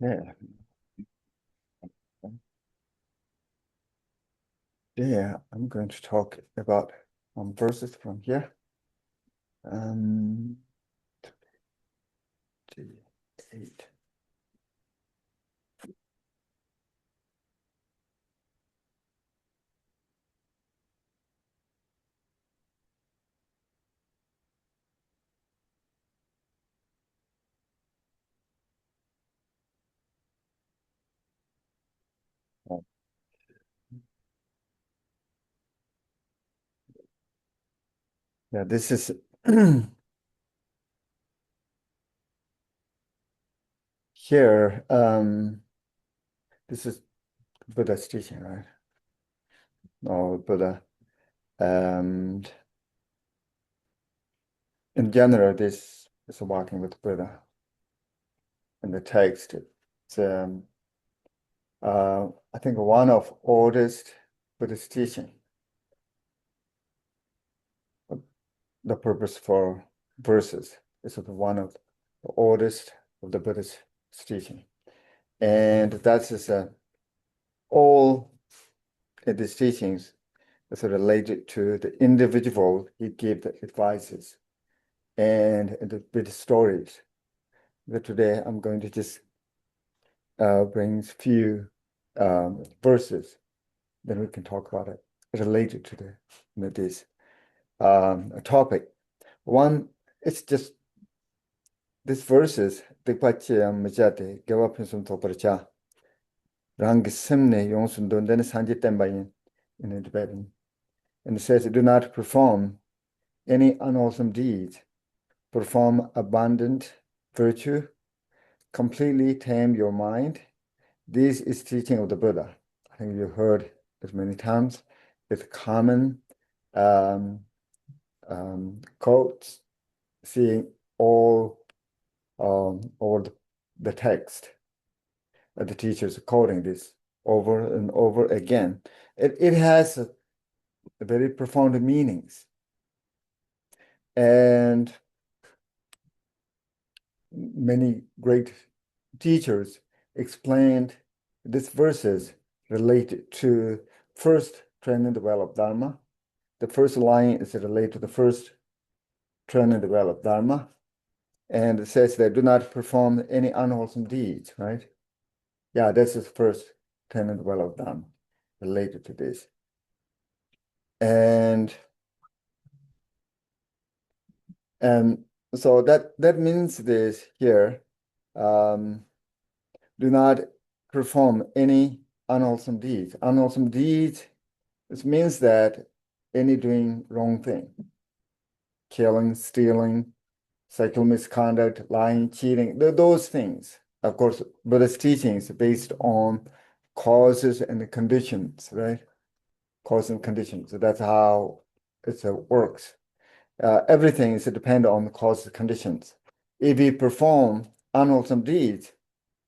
Yeah. Yeah, I'm going to talk about verses from here. Um, 8. Yeah, this is here. This is Buddha's teaching, right? No, Buddha. And in general, this is walking with Buddha. In the text, it's I think one of oldest Buddhist teaching. The purpose for verses is one of the oldest of the Buddhist teaching. And that is all these teachings is related to the individual. He gave the advices and with stories. But today I'm going to just bring few verses, then we can talk about it related to this topic. One, it's just this verses the majate give up some toparcha rang simne yonsun don then sanjit tembayin in the Tibetan. And it says, do not perform any unwholesome deeds, perform abundant virtue, completely tame your mind. This is teaching of the Buddha. I think you heard it many times. It's common quotes, seeing all the text. The teachers are quoting this over and over again. It has a very profound meanings. And many great teachers explained these verses related to first training the well of Dharma. The first line is related to the first training the well of Dharma. And it says that do not perform any unwholesome deeds, right? Yeah, this is first training the well of Dharma related to this. And so that means this here, do not perform any unwholesome deeds. Unwholesome deeds, this means that any doing wrong thing, killing, stealing, sexual misconduct, lying, cheating, those things. Of course, Buddhist teachings based on causes and conditions, right? Cause and conditions. So that's how it works. Everything is dependent on the cause and conditions. If we perform unwholesome deeds,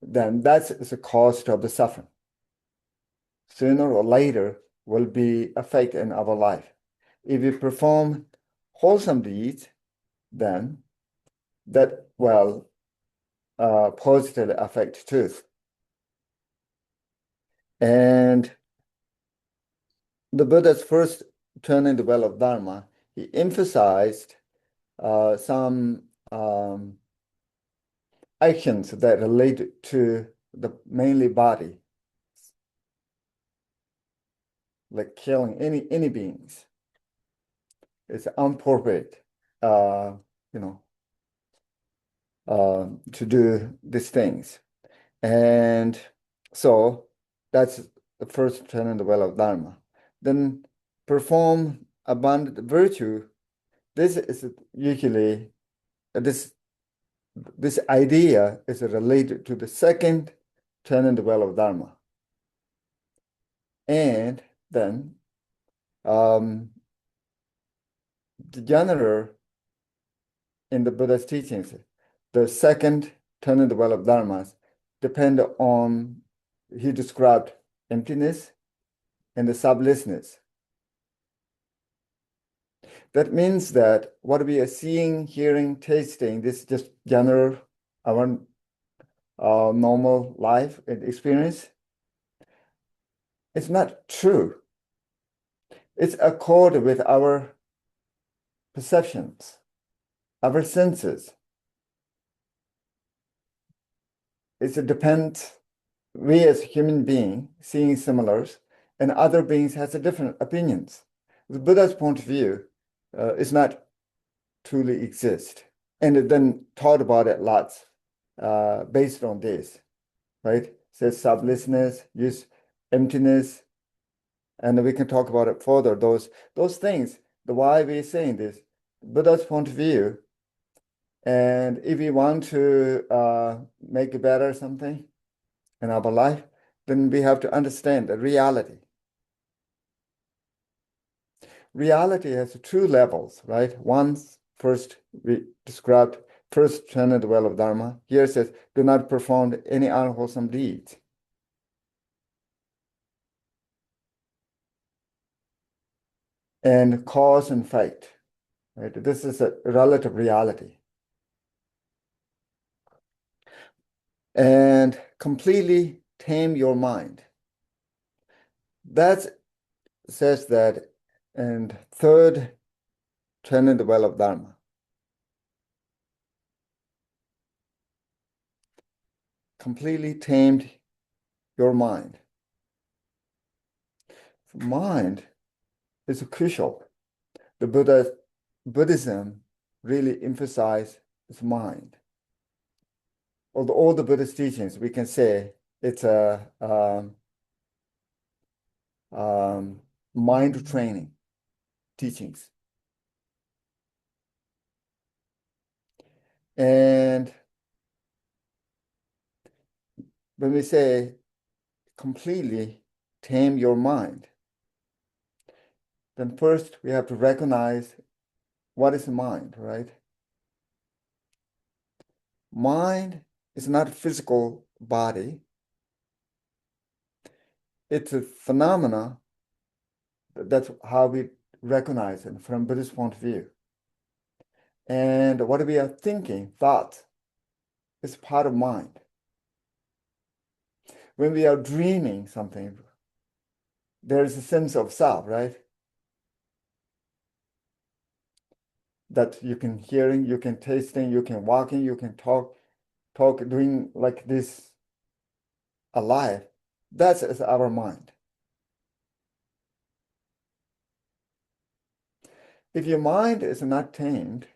then that's the cost of the suffering. Sooner or later will be effect in our life. If we perform wholesome deeds, then that will positively affect too. And the Buddha's first turning the well of Dharma, he emphasized some actions that relate to the mainly body, like killing any beings. It's inappropriate, to do these things. And so that's the first turn in the well of Dharma. Then perform abundant virtue. This is usually, this idea is related to the second turn in the well of Dharma. And then the general in the Buddha's teachings, the second turn in the well of Dharmas depend on, he described emptiness and the sublessness. That means that what we are seeing, hearing, tasting, this is just general. I want normal life and experience. It's not true. It's accord with our perceptions, our senses. It's a depend, we as human being seeing similars, and other beings has a different opinions. The Buddha's point of view is not truly exist. And then taught about it lots based on this, right? Says sublessness, use emptiness, and we can talk about it further. Those things, the why we're saying this, Buddha's point of view. And if we want to make better something in our life, then we have to understand the reality. Reality has two levels, right? One, first, we described first tenet of the Wheel of Dharma. Here it says, do not perform any unwholesome deeds. And cause and effect, right? This is a relative reality. And completely tame your mind. That says that in third tenet of the Wheel of Dharma. Completely tamed your mind. Mind is crucial. The Buddhism really emphasizes its mind. Of all the Buddhist teachings, we can say it's a mind training teachings. And when we say completely tame your mind, then first we have to recognize what is mind, right? Mind is not a physical body. It's a phenomena. That's how we recognize it from Buddhist point of view. And what we are thinking, thought, is part of mind. When we are dreaming something, there is a sense of self, right? That you can hearing, you can tasting, you can walking, you can talk, doing like this alive. That is our mind. If your mind is not tamed,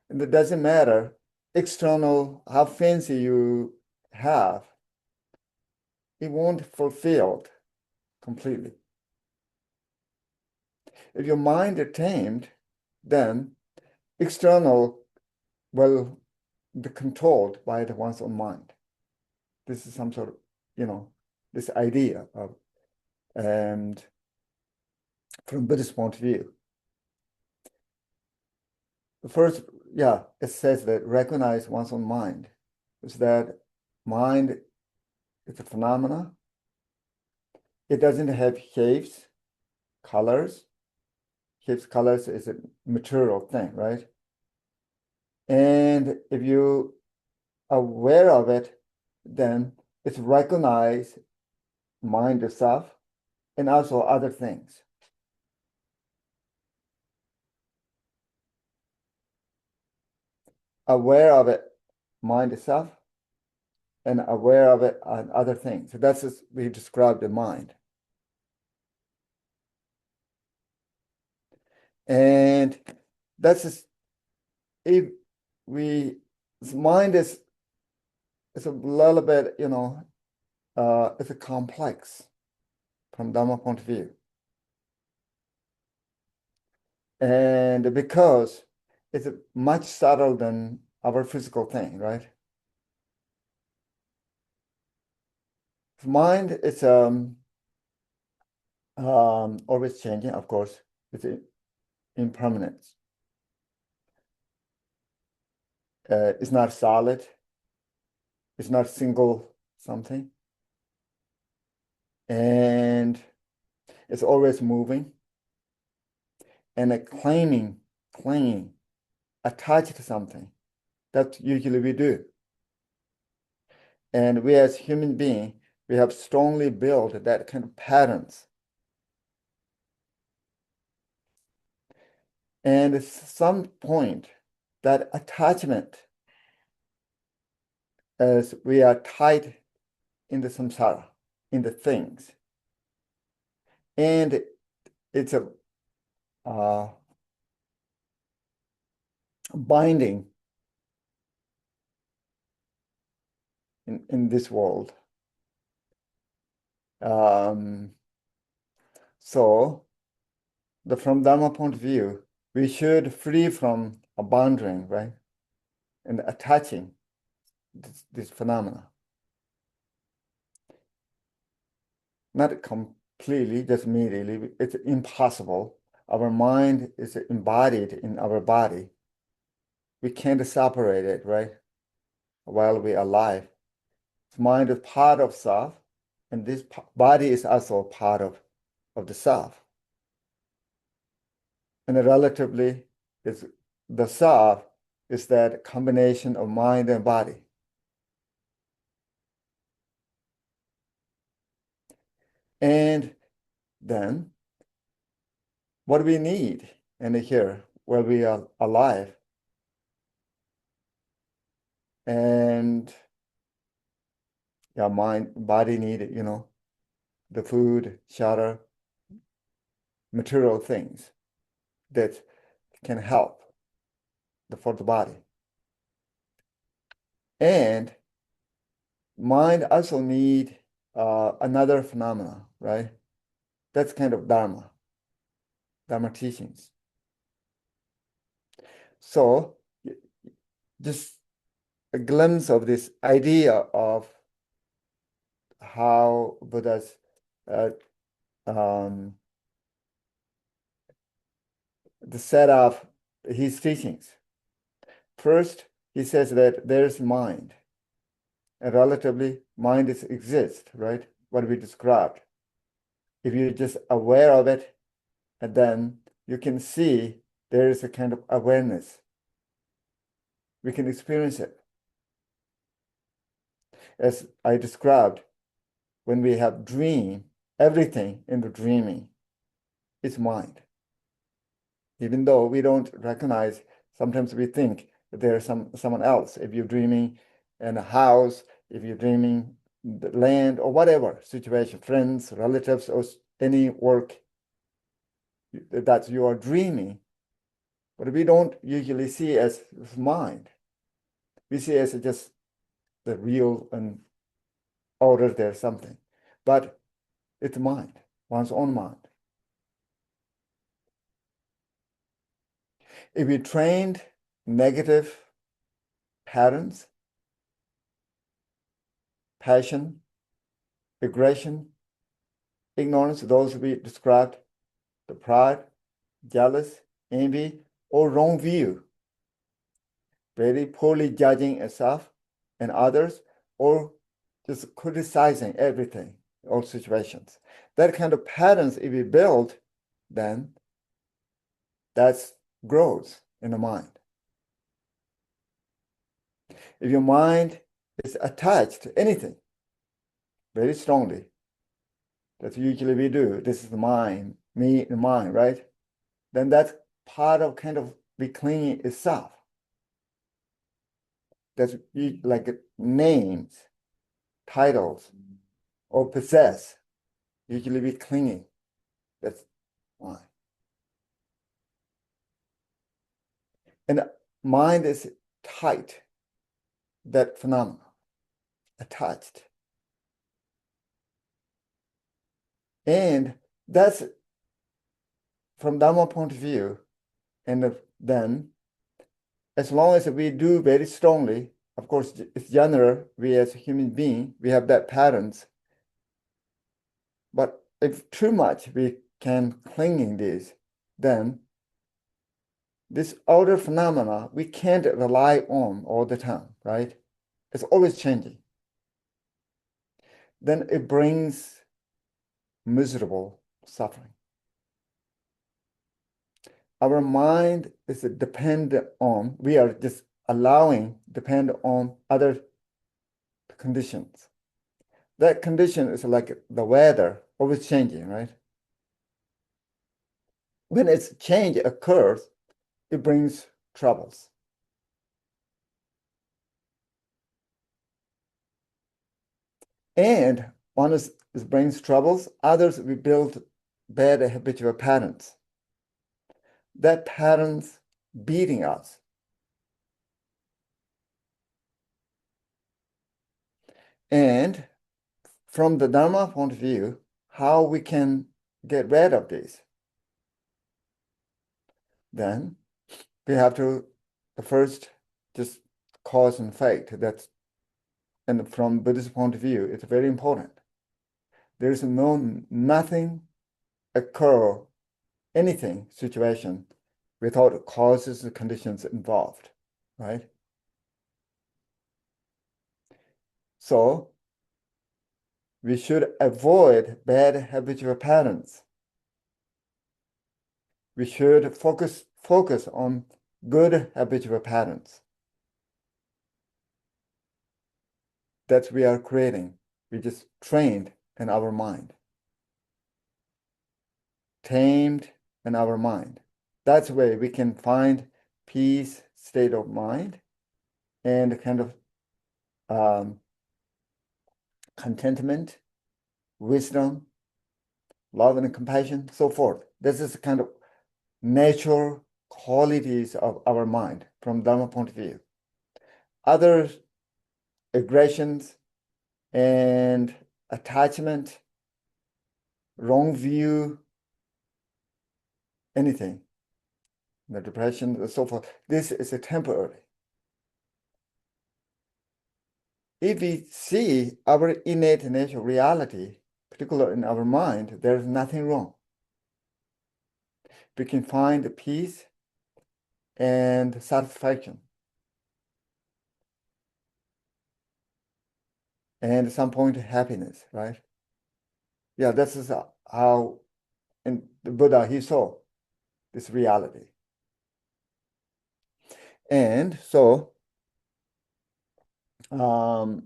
and it doesn't matter external, how fancy you have, it won't fulfilled completely. If your mind is tamed, then external will be controlled by the one's own mind. This is some sort of, this idea of, and from Buddhist point of view. The first, it says that recognize one's own mind. Is that mind is a phenomena. It doesn't have shapes, colors. Shapes, colors is a material thing, right? And if you are aware of it, then it's recognize mind itself and also other things. Aware of it, mind itself, and aware of it on other things. So that's just, we described the mind. And that's just, if we, mind is a little bit, it's a complex from Dharma point of view. And because it's much subtle than our physical thing, right? Mind is always changing, of course. It's impermanence. It's not solid. It's not single something. And it's always moving. And clinging, attached to something. That usually we do. And we as human beings, we have strongly built that kind of patterns. And at some point, that attachment, as we are tied in the samsara, in the things, and it's a binding in this world. So from Dharma point of view, we should free from abandoning, right? And attaching this phenomena. Not completely, just immediately. It's impossible. Our mind is embodied in our body. We can't separate it, right? While we are alive. Mind is part of self, and this body is also part of the self. And relatively, the self is that combination of mind and body. And then what we need in here, where we are alive, and body need, the food, shelter, material things that can help for the body. And mind also need another phenomena, right? That's kind of Dharma teachings. So just a glimpse of this idea of how Buddha's the set of his teachings. First, he says that there's mind, and relatively mind exists, right? What we described. If you're just aware of it, and then you can see there is a kind of awareness. We can experience it. As I described, when we have dream, everything in the dreaming is mind. Even though we don't recognize, sometimes we think that there's someone else. If you're dreaming in a house, if you're dreaming the land or whatever situation, friends, relatives, or any work that you are dreaming, but we don't usually see as mind. We see as just the real and outer there's something, but it's mind, one's own mind. If we trained negative patterns, passion, aggression, ignorance, those we described, the pride, jealous, envy, or wrong view, very poorly judging yourself and others, or just criticizing everything, all situations. That kind of patterns, if we build, then that's growth in the mind. If your mind is attached to anything very strongly, that's usually we do, this is mine, me and mine, right? Then that's part of kind of be clinging itself. That's like names, titles, or possess, usually be clinging. That's why. And mind is tight, that phenomena, attached. And that's from Dharma point of view. And then, as long as we do very strongly, of course, it's general, we as a human being, we have that patterns. But if too much we can cling in this, then this outer phenomena, we can't rely on all the time, right? It's always changing. Then it brings miserable suffering. Our mind is dependent on, we are just allowing, depend on other conditions. That condition is like the weather, always changing, right? When its change occurs, it brings troubles. And one is it brings troubles, others we build bad habitual patterns. That patterns beating us. And from the Dharma point of view, how we can get rid of this? Then we have to first just cause and effect. And from Buddhist point of view, it's very important. There is nothing occur, anything, situation without causes and conditions involved, right? So we should avoid bad habitual patterns. We should focus on good habitual patterns that we are creating. We just trained in our mind, tamed in our mind. That's where we can find peace, state of mind, and kind of contentment, wisdom, love and compassion, so forth. This is kind of natural qualities of our mind from Dharma point of view. Other aggressions and attachment, wrong view, anything, the depression, and so forth. This is a temporary. If we see our innate natural reality, particularly in our mind, there's nothing wrong. We can find peace and satisfaction. And at some point, happiness, right? Yeah, this is how in the Buddha he saw this reality. And so what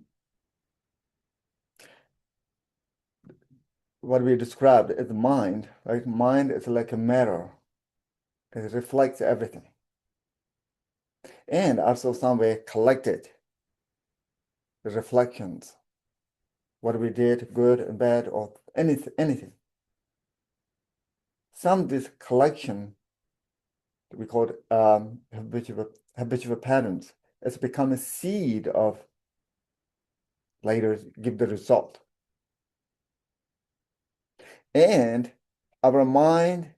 we described is the mind, right? Mind is like a mirror. It reflects everything. And also some way collected the reflections, what we did, good and bad, or anything. Some of this collection, we call it habitual patterns, it's become a seed of later give the result. And our mind,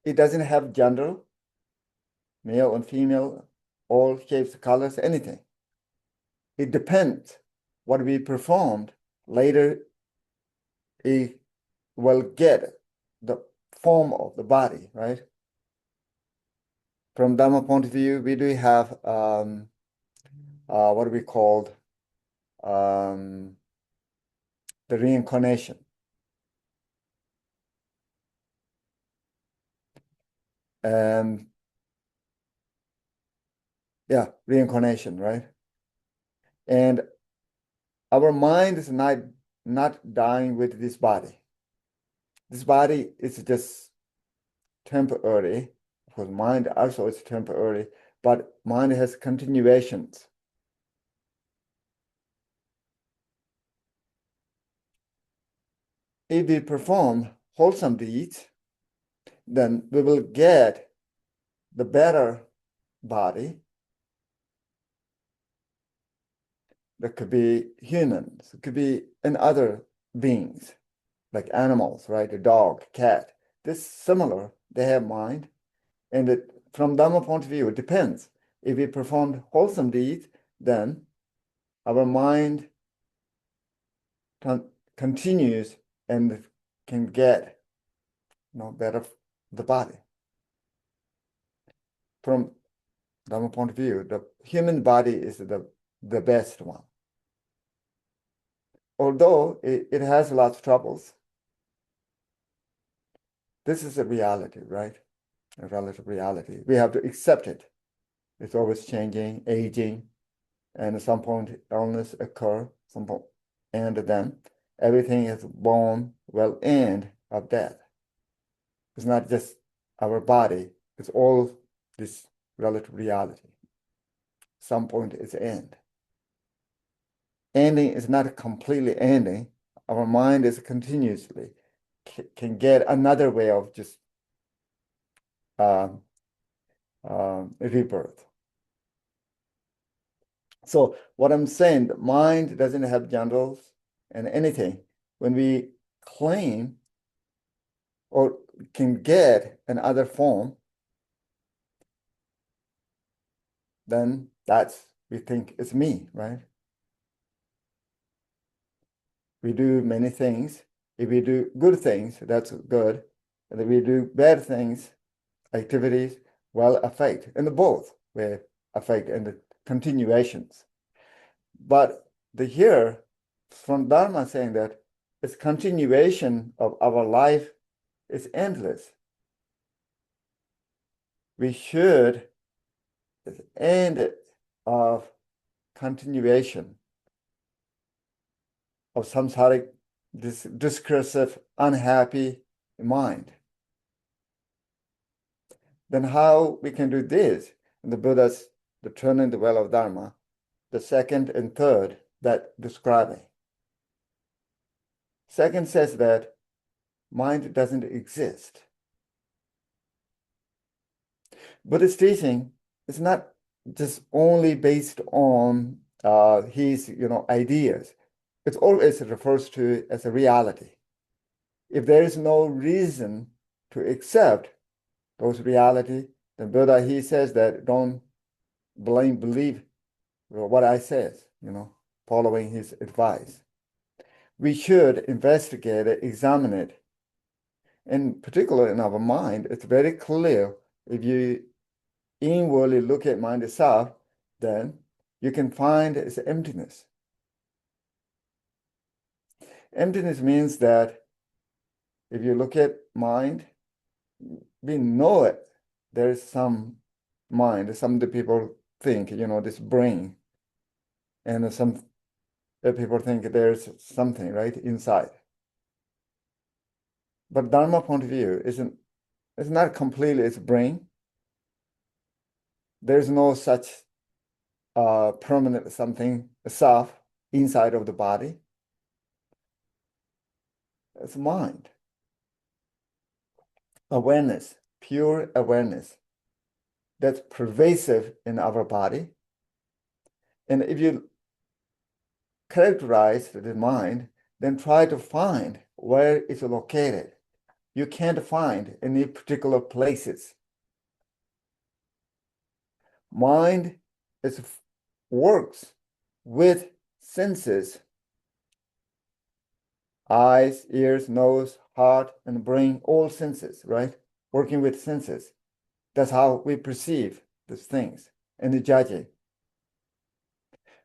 it doesn't have gender, male and female, all shapes, colors, anything. It depends what we performed. Later, it will get the form of the body, right? From Dharma point of view, we do have what we called the reincarnation. And yeah, reincarnation, right? And our mind is not dying with this body. This body is just temporary, because mind also is temporary, but mind has continuations. If we perform wholesome deeds, then we will get the better body. That could be humans, it could be in other beings, like animals, right? A dog, cat. This similar, they have mind. And from Dharma point of view, it depends. If we performed wholesome deeds, then our mind continues and can get better the body. From Dharma point of view, the human body is the best one. Although it has a lot of troubles, this is a reality, right? A relative reality. We have to accept it. It's always changing, aging. and at some point illness occur, some point, and then everything is born will end of death. It's not just our body, it's all this relative reality. Some point is end. Ending is not completely ending. Our mind is continuously can get another way of just rebirth. So what I'm saying, the mind doesn't have genitals and anything. When we claim or can get another form, then that's, we think it's me, right? We do many things. If we do good things, that's good. And if we do bad things, activities, will affect, and both will affect and the continuations. But here, from Dharma saying that its continuation of our life is endless. We should, at the end of continuation of samsaric, this discursive, unhappy mind. Then how we can do this? In the Buddha's, the turning the Wheel of Dharma, the second and third that describing. Second says that mind doesn't exist. Buddhist teaching is not just only based on his ideas. It always refers to as a reality. If there is no reason to accept those reality, then Buddha, he says that don't believe what I says, following his advice. We should investigate it, examine it. In particular, in our mind, it's very clear if you inwardly look at mind itself, then you can find its emptiness. Emptiness means that if you look at mind, we know it. There's some mind. Some of the people think, this brain. And some people think there's something right inside. But Dharma point of view it's not completely its brain. There's no such permanent something, self inside of the body. It's mind. Awareness, pure awareness that's pervasive in our body. And if you characterize the mind, then try to find where it's located. You can't find any particular places. Mind works with senses, eyes, ears, nose, heart, and brain, all senses, right? Working with senses. That's how we perceive these things and judge it.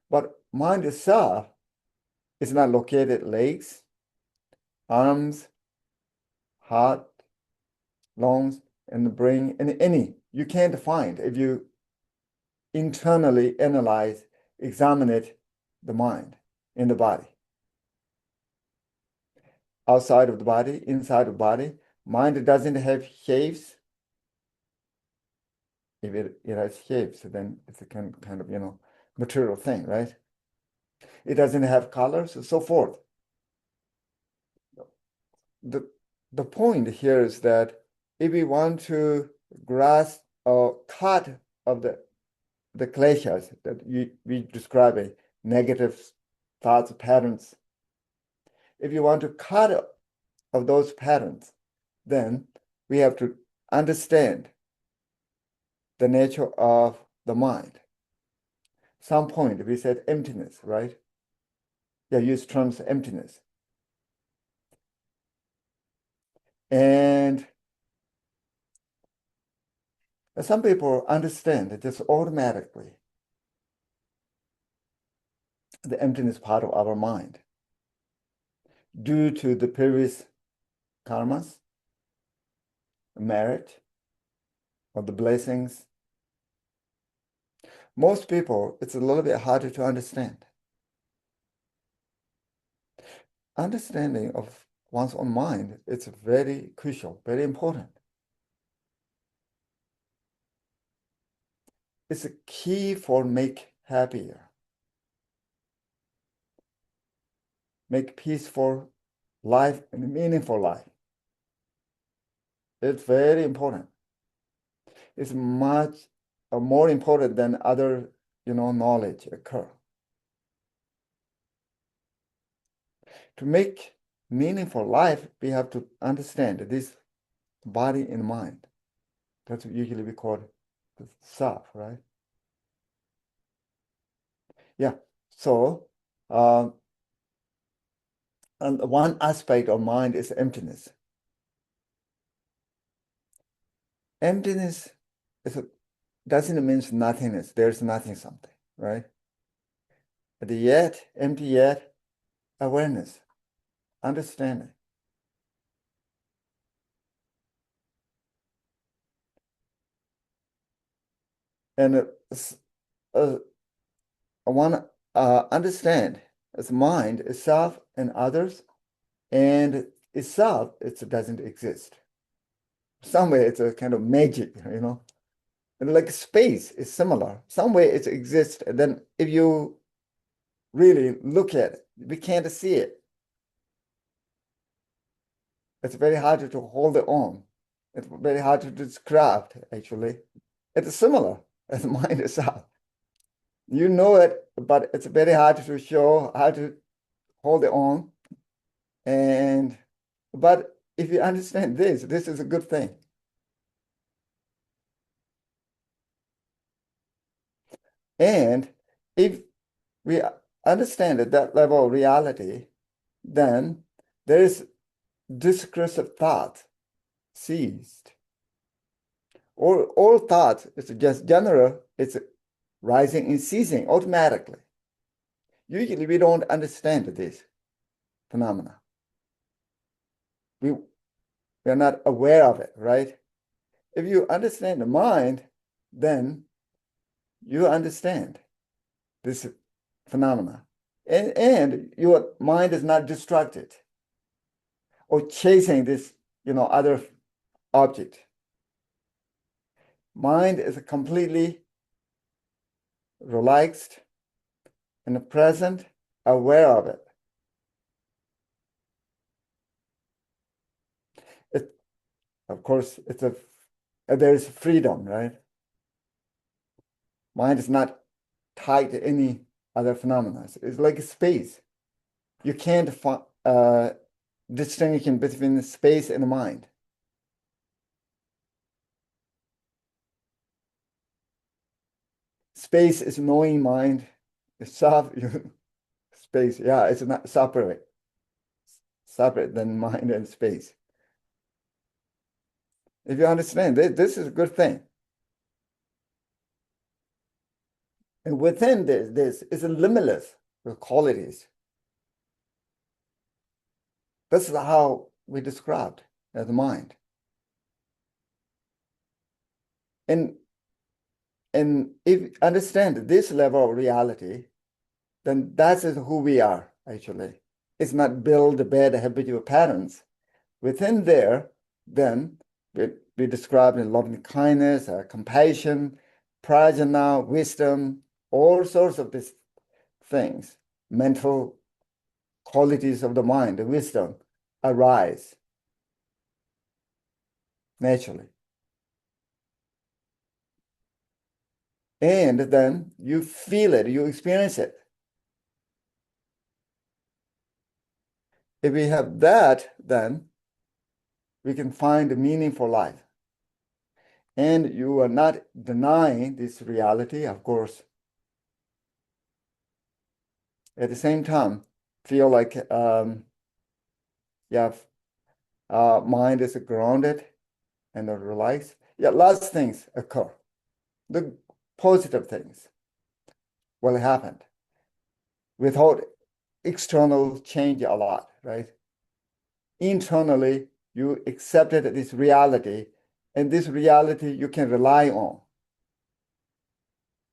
But mind itself is not located legs, arms, heart, lungs, and the brain, and any. You can't find if you internally analyze, examine it, the mind in the body. Outside of the body, inside of the body, mind doesn't have shapes. If it has shapes, then it's a kind of material thing, right? It doesn't have colors, and so forth. The point here is that if we want to grasp or cut of the kleshas that we describe as negative thoughts patterns, if you want to cut of those patterns, then we have to understand the nature of the mind. Some point we said emptiness, right? Yeah, use terms emptiness. And some people understand it just automatically, the emptiness part of our mind, due to the previous karmas, merit, or the blessings. most people, it's a little bit harder to understand. Understanding of one's own mind, it's very crucial, very important. It's a key for make happier, make peaceful life and meaningful life. It's very important. It's much more important than other, knowledge occur. To make meaningful life, we have to understand this body and mind. That's usually we call the self, right? Yeah. So, and one aspect of mind is emptiness. Emptiness doesn't mean nothingness. There's nothing something, right? But yet, empty yet, awareness, understanding. And I want to understand as mind, itself, and others, and itself, it doesn't exist. Somewhere it's a kind of magic, And like space is similar. Somewhere it exists, and then if you really look at it, we can't see it. It's very hard to hold it on. It's very hard to describe, actually. It's similar as mind itself. You know it, but it's very hard to show how to hold it on. But if you understand this is a good thing. And if we understand at that level of reality, then there is discursive thought ceased. All thought is just general, it's rising and ceasing automatically. Usually we don't understand this phenomena. We are not aware of it, right? If you understand the mind, then you understand this phenomena. And your mind is not distracted or chasing this, other object. Mind is completely relaxed and present, aware of it. Of course, there's freedom, right? Mind is not tied to any other phenomena. It's like space. You can't distinction between space and mind. Space is knowing mind. Itself, space. Yeah, it's not separate than mind and space. If you understand, this is a good thing. And within this is limitless qualities. This is how we described as mind. And if you understand this level of reality, then that is who we are, actually. It's not build bad habitual patterns. Within there, then we describe in loving kindness, compassion, prajna, wisdom, all sorts of these things, mental qualities of the mind, the wisdom, arise naturally. And then you feel it, you experience it. If we have that, then we can find a meaningful life. And you are not denying this reality, of course. At the same time, feel like mind is grounded and relaxed. Yeah, lots of things occur. The positive things will happen without external change a lot, right? Internally, you accepted this reality, and this reality you can rely on.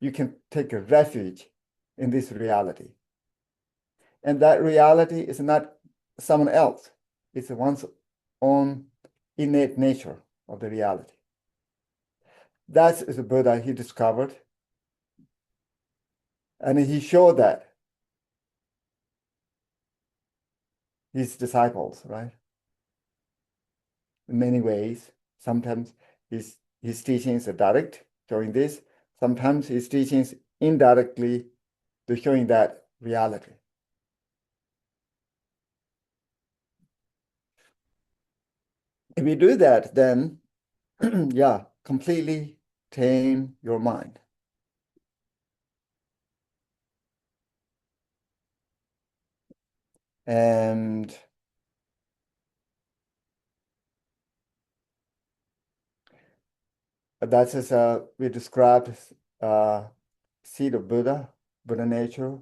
you can take a refuge in this reality. And that reality is not someone else. It's one's own innate nature of the reality. That's the Buddha he discovered. And he showed that his disciples, right? In many ways. Sometimes his teachings are direct, showing this. Sometimes his teachings indirectly to showing that reality. If you do that, then yeah, completely tame your mind. And that is we described seed of Buddha, Buddha nature,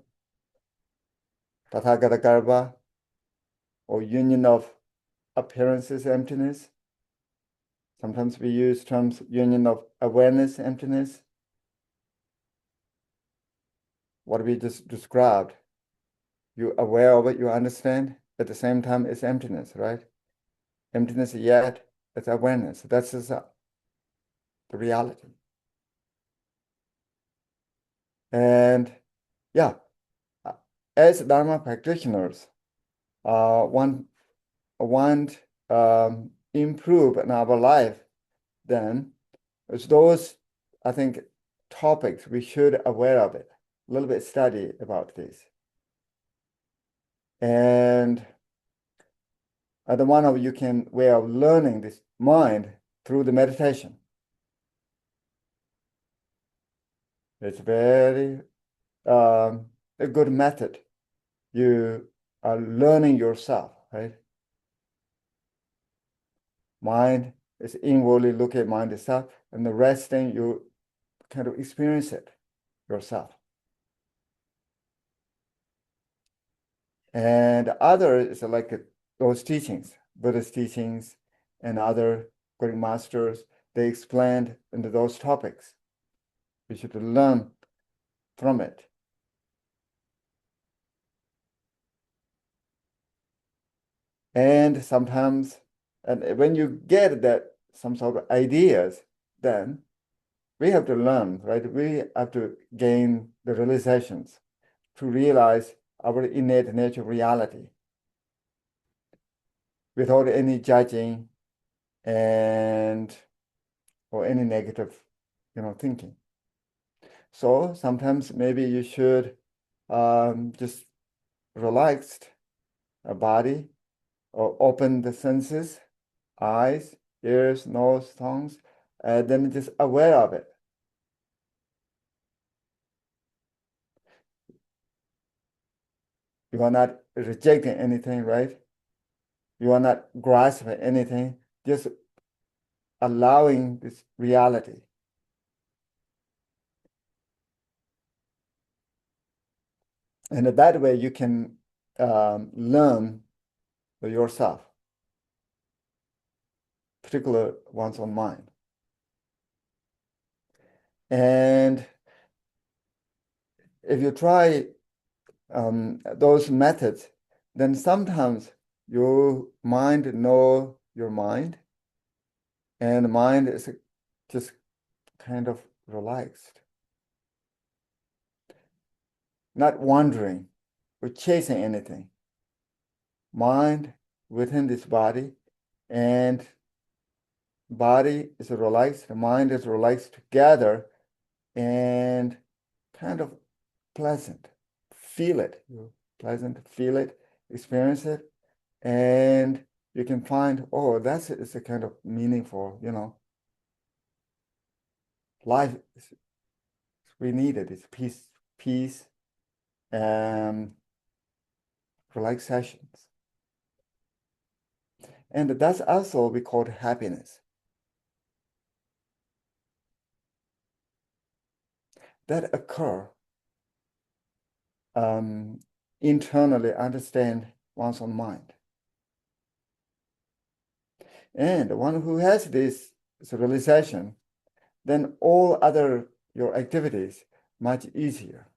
Tathagata Garbha, or union of appearances, emptiness. Sometimes we use terms union of awareness, emptiness. What we just described, you're aware of it, you understand, at the same time it's emptiness, right? Emptiness yet it's awareness. That's just, the reality. And yeah, as Dharma practitioners, want improve in our life, then it's those, I think, topics we should aware of it, a little bit study about this. And the one of you can way of learning this mind through the meditation. It's very a good method. You are learning yourself, right? Mind is inwardly look at mind itself, and the rest then you kind of experience it yourself. And other is like those teachings, Buddhist teachings and other great masters, they explained into those topics. We should learn from it. And sometimes, and when you get that some sort of ideas, then we have to learn, right? We have to gain the realizations to realize our innate nature of reality without any judging and or any negative, thinking. So sometimes maybe you should just relax a body or open the senses, eyes, ears, nose, tongues, and then just aware of it. You are not rejecting anything, right? You are not grasping anything, just allowing this reality. And that way you can learn yourself, particular one's own mind. And if you try those methods, then sometimes your mind know your mind, and the mind is just kind of relaxed, not wandering or chasing anything. Mind within this body, and body is relaxed, the mind is relaxed together, and kind of pleasant. Feel it, pleasant, feel it, experience it, and you can find, oh, that's it's a kind of meaningful, life. We need it. It's peace, and relaxations. And that's also we call happiness. That occur internally understand one's own mind. And one who has this realization, then all other your activities much easier,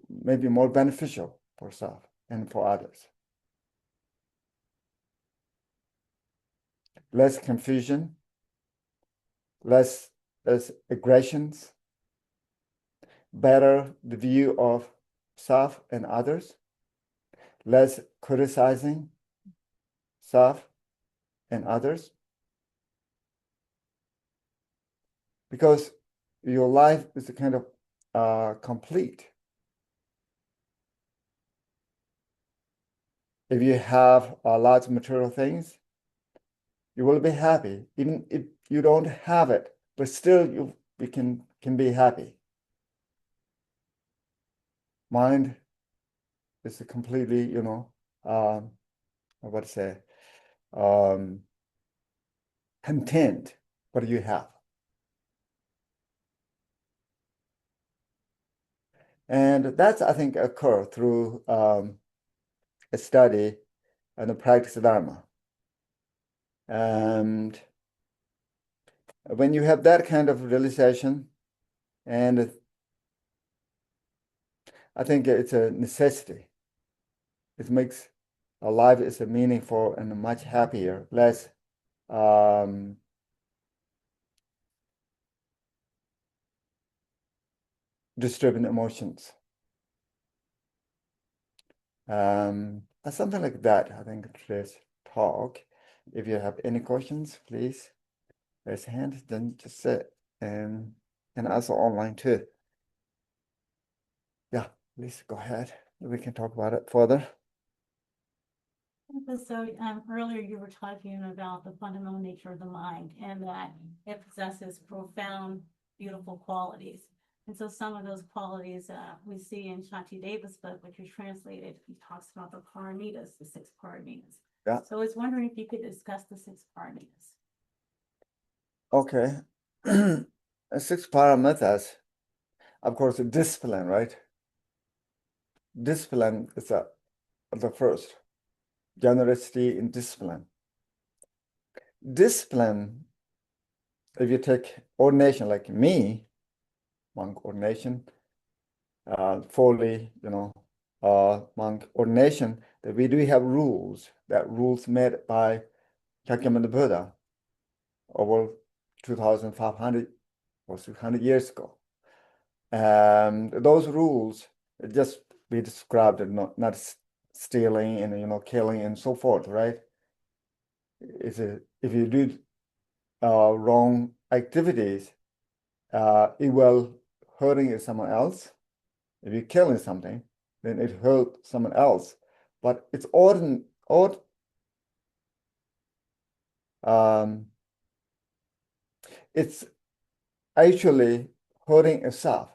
maybe more beneficial for self and for others. Less confusion, less aggressions, better the view of self and others, less criticizing self and others. Because your life is kind of complete. If you have lots of material things, you will be happy. Even if you don't have it, but still you can be happy. Mind is completely, what to say, content what you have. And that's, I think, occur through a study and a practice of Dharma. And when you have that kind of realization, and I think it's a necessity. It makes our life is a meaningful and much happier, less disturbing emotions. Something like that, I think, today's talk. If you have any questions, please raise a hand, then just say, and also online too. Yeah, please go ahead. We can talk about it further. So earlier you were talking about the fundamental nature of the mind and that it possesses profound, beautiful qualities. And so some of those qualities we see in Shantideva's book, which is translated, he talks about the paramitas, the 6 paramitas. Yeah. So I was wondering if you could discuss the 6 paramitas. Okay. 6 paramitas, of course, discipline, right? Discipline is the first. Generosity in discipline. Discipline, if you take ordination like me, monk ordination, fully, monk ordination, that we do have rules, that rules made by Shakyamuni Buddha over 2,500 or 600 years ago. And those rules just be described as not stealing and killing and so forth, right? If you do wrong activities, it will hurting someone else. If you're killing something, then it hurt someone else. But it's it's actually hurting itself.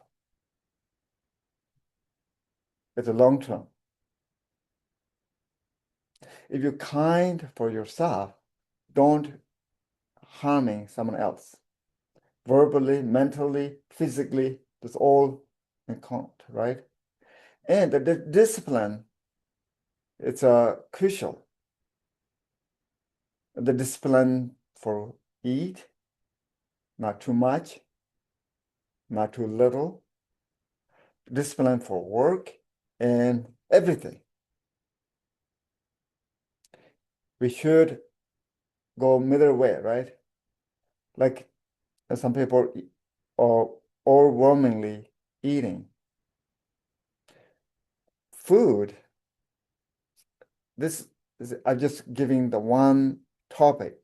It's a long term. If you're kind for yourself, don't harming someone else. Verbally, mentally, physically, that's all in count, right? And the discipline, it's crucial. The discipline for eat, not too much, not too little. Discipline for work and everything. We should go middle way, right? Like some people are overwhelmingly eating. Food, this is, I'm just giving the one topic,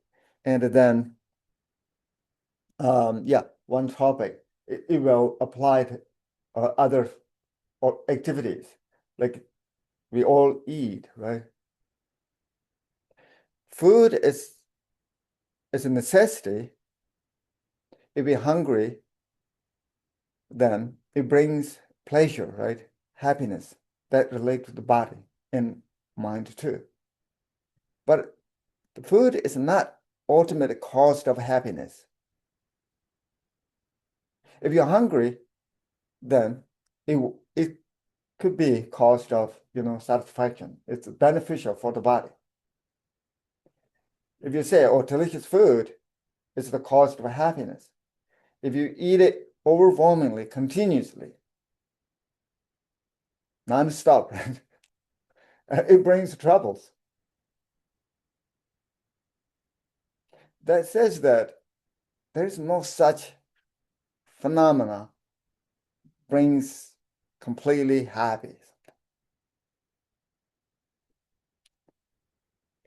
and then, one topic. It will apply to other activities, like we all eat, right? Food is a necessity. If we're hungry, then it brings pleasure, right? Happiness that relate to the body and mind too. But the food is not ultimate cause of happiness. If you're hungry, then it could be cause of satisfaction. It's beneficial for the body. If you say, oh, delicious food is the cause of happiness, if you eat it overwhelmingly, continuously, non-stop, right? It brings troubles. That says that there is no such phenomena brings completely happy.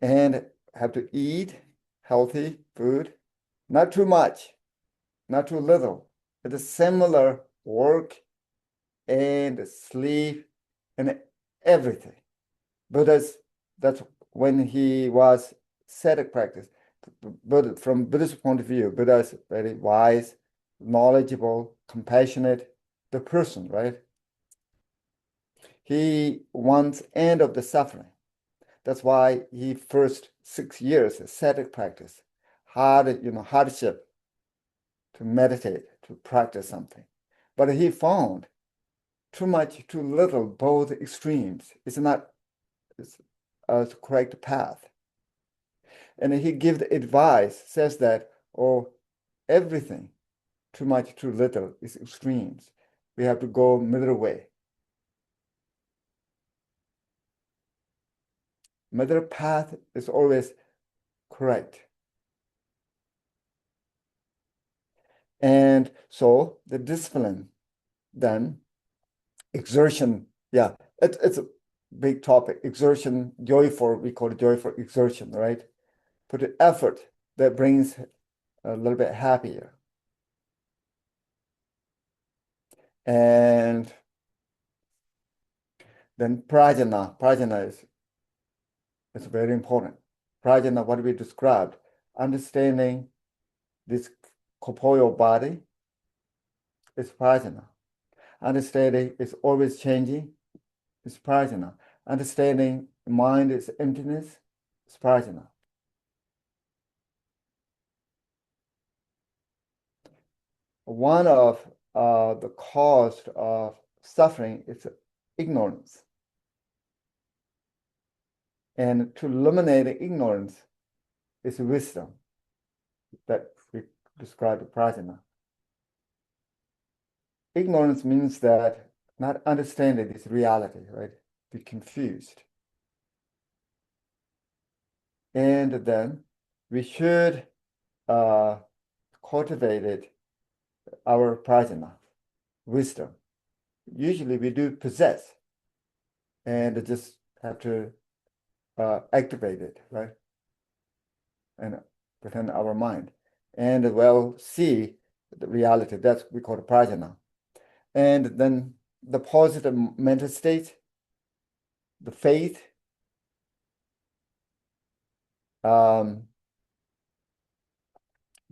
And have to eat healthy food, not too much, not too little. It is similar work and sleep and everything. Buddha's, that's when he was ascetic practice. But from Buddhist point of view, Buddha is very wise, knowledgeable, compassionate, the person, right? He wants end of the suffering. That's why he first 6 years ascetic practice, hardship to meditate, to practice something. But he found too much, too little, both extremes. It's not a correct path. And he gives advice, says that, everything, too much, too little, is extremes. We have to go middle way. Middle path is always correct. And so the discipline, then exertion, yeah, it's a big topic. Exertion, joyful, we call it joyful exertion, right? Put the effort that brings a little bit happier. And then prajna is very important. Prajna, what we described, understanding this corporeal body is prajna. Understanding is always changing is prajna. Understanding mind is emptiness is prajna. One of the cause of suffering is ignorance. And to eliminate ignorance is wisdom that we describe as prajna. Ignorance means that not understanding this reality, right? Be confused. And then we should cultivate our prajna, wisdom. Usually we do possess and just have to activate it, right? And within our mind. And see the reality. That's we call it prajna. And then the positive mental state, the faith,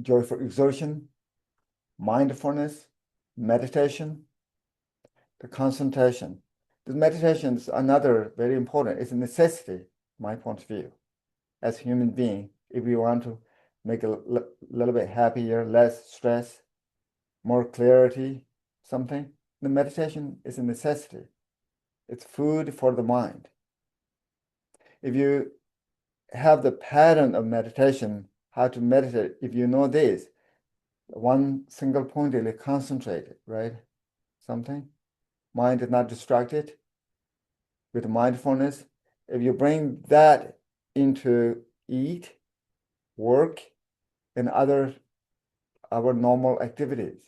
joyful exertion, mindfulness, meditation, the concentration. The meditation is another very important. It's a necessity, my point of view. As a human being, if we want to make a little bit happier, less stress, more clarity, something, the meditation is a necessity. It's food for the mind. If you have the pattern of meditation, how to meditate, if you know this, one single point really concentrated, right? Something, mind is not distracted with mindfulness. If you bring that into eat, work, and our normal activities,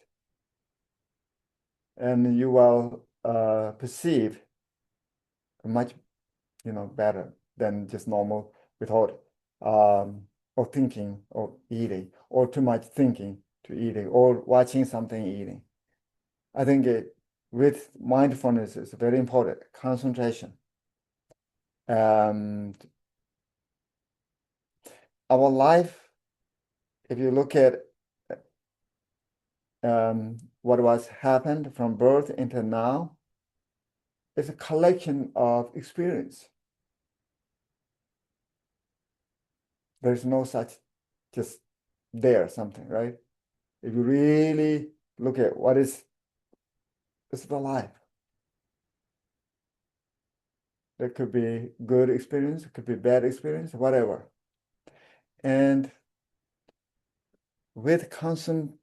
and you will perceive much, better than just normal without or thinking or eating or too much thinking to eating or watching something eating. I think with mindfulness is very important, concentration. And our life, if you look at what was happened from birth into now, is a collection of experience. There's no such just there something, right? If you really look at what is the life. There could be good experience, it could be bad experience, whatever. And with concentrate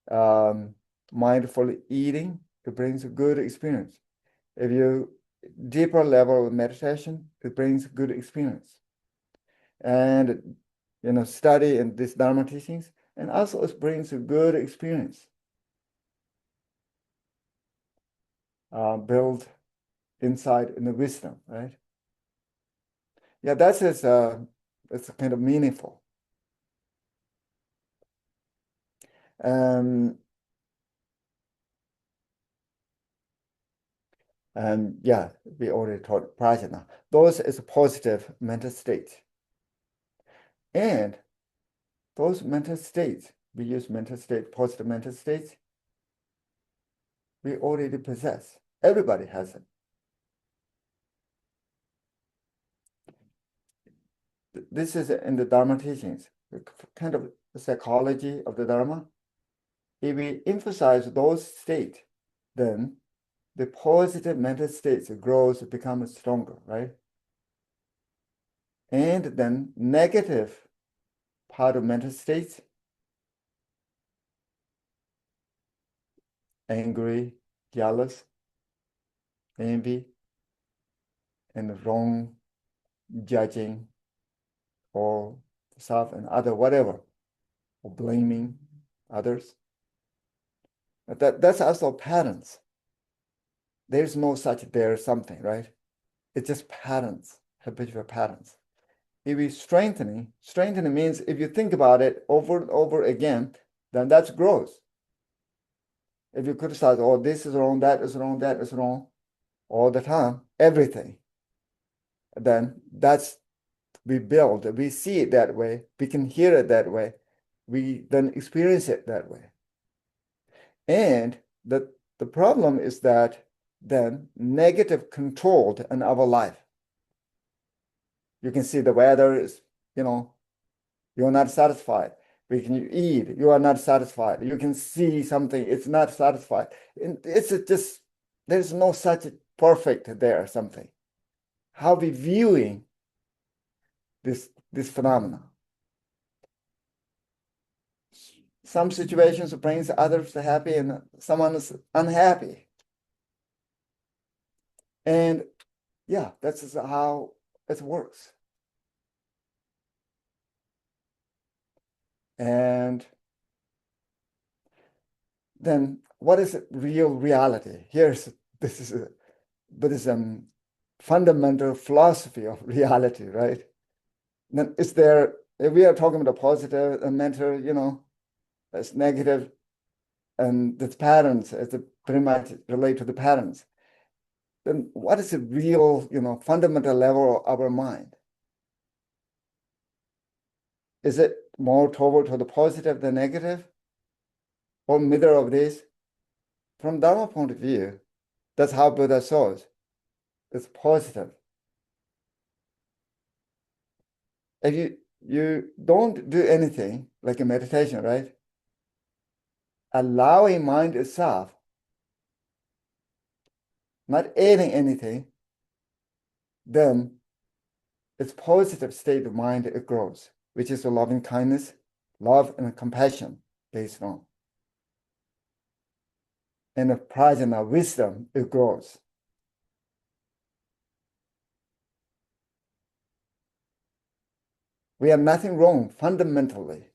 mindful eating, it brings a good experience. If you deeper level of meditation, it brings good experience. And study in these Dharma teachings, and also it brings a good experience. Build insight in the wisdom, right? Yeah, that's it's kind of meaningful. And yeah, we already taught prajna. Those is a positive mental state. And those mental states, we use mental state, positive mental states, we already possess. Everybody has it. This is in the Dharma teachings, kind of the psychology of the Dharma. If we emphasize those states, then the positive mental states grows, becomes stronger, right? And then negative part of mental states, angry, jealous, envy, and wrong judging or self and other whatever, or blaming others. That's also patterns. There's no such there's something, right? It's just patterns, habitual patterns. If we strengthening means if you think about it over and over again, then that's growth. If you criticize, oh, this is wrong, that is wrong, that is wrong, all the time, everything, then that's we build, we see it that way, we can hear it that way, we then experience it that way. And the problem is that then negative controlled in our life. You can see the weather is, you're not satisfied. We can eat, you are not satisfied. You can see something, it's not satisfied. And it's just, there's no such perfect there, something. How we viewing this phenomena. Some situations brings others happy and someone is unhappy. And yeah, that's how it works. And then what is real reality? This is a Buddhism fundamental philosophy of reality, right? Then is there, if we are talking about positive and mental, that's negative, and the patterns, it's pretty much relate to the patterns. Then what is the real, fundamental level of our mind? Is it more toward to the positive than negative? Or middle of this? From Dharma point of view, that's how Buddha saw it. It's positive. If you don't do anything, like a meditation, right? Allowing mind itself, not adding anything, then its positive state of mind, it grows, which is a loving kindness, love and compassion based on. And the prajna, wisdom, it grows. We have nothing wrong fundamentally,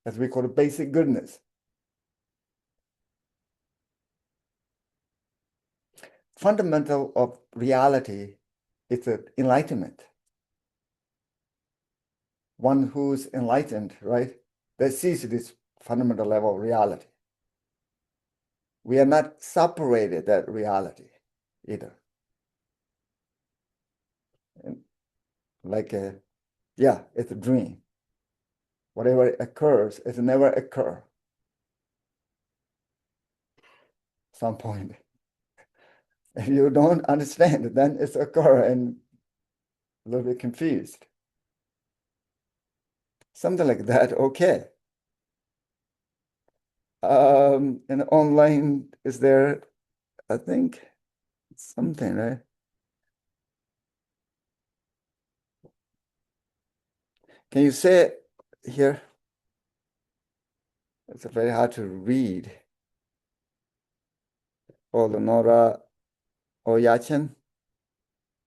as we call it basic goodness. Fundamental of reality is enlightenment. One who's enlightened, right? That sees this fundamental level of reality. We are not separated that reality either. And it's a dream. Whatever occurs, it never occur. Some point. If you don't understand, then it's occur and a little bit confused. Something like that, okay. And online, is there, I think, something, right? Can you say it here? It's very hard to read. Or Lenora Oyachen.